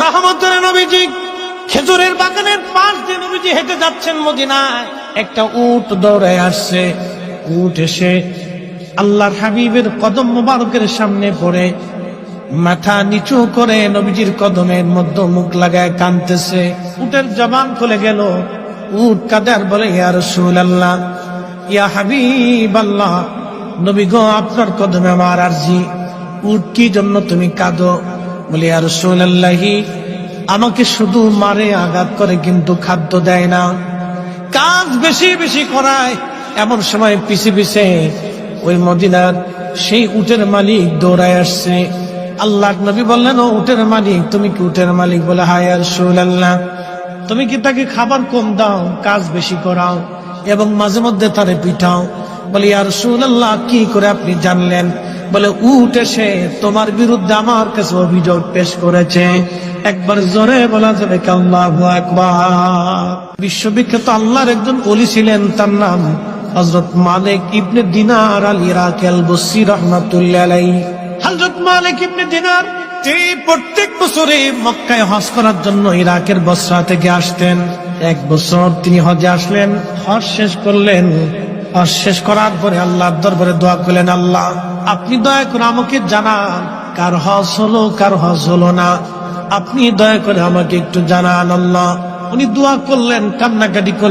রহমতের নবীজি খেজুরের বাগানের পাশ দিয়ে নবীজি হেঁটে যাচ্ছেন মদিনায়। একটা উট দৌড়ায় আসছে। উট এসে আল্লাহর হাবিবের কদম মোবারকের সামনে পড়ে মাথা নিচু করে নবীজির কদমের মধ্যে মুখ লাগায় কাঁদতেছে। উটের জবান খুলে গেল। উট কাঁদে আর বলে, ইয়া রাসূলুল্লাহ, ইয়া হাবিবাল্লাহ, নবী গো, আপনার কদমে আমার আরজি। উট কি জন্য তুমি কাঁদো? বলে, ইয়া রাসূলুল্লাহ, আমাকে শুধু মারে, আঘাত করে, কিন্তু খাদ্য দেয় না, কাজ বেশি বেশি করায়। এমন সময় পিছে পিছে ওই মদিনার সেই উটের মালিক দৌড়ায় আসছে। আল্লাহর নবী বললেন, ও উটের মালিক, তুমি কি উটের মালিক? বলে, হ্যাঁ ইয়া রাসূলুল্লাহ। তুমি কি তাকে খাবার কম দাও, কাজ বেশি করাও এবং মাঝে মধ্যে তারে পিঠাও? বলে, ইয়া রাসূলুল্লাহ, কি করে আপনি জানলেন? বলে, উট এসে তোমার বিরুদ্ধে আমার কাছে অভিযোগ পেশ করেছে। একবার জোরে বলা যাবে কি আল্লাহু আকবার? বিশ্ববিখ্যাত আল্লাহর একজন ওলি ছিলেন, তার নাম হযরত মালিক ইবনে দিনার আল ইরাকি আল বসরি রাহমাতুল্লাহ আলাইহি। হযরত মালিক ইবনে দিনার তিনি প্রত্যেক বছরে মক্কায় হজ করার জন্য ইরাকের বসরা থেকে আসতেন। এক বছর তিনি হজে আসলেন, হজ শেষ করলেন। হজ শেষ করার পরে আল্লাহর দরবারে দোয়া করলেন, আল্লাহ, আপনি দয়া করে আমাকে জানান কার হজ হলো, কার হজ হলো না। আপনি দয়া করে আমাকে একটু জানান আল্লাহ। উনি দোয়া করলেন, কান্নাকাটি করলেন।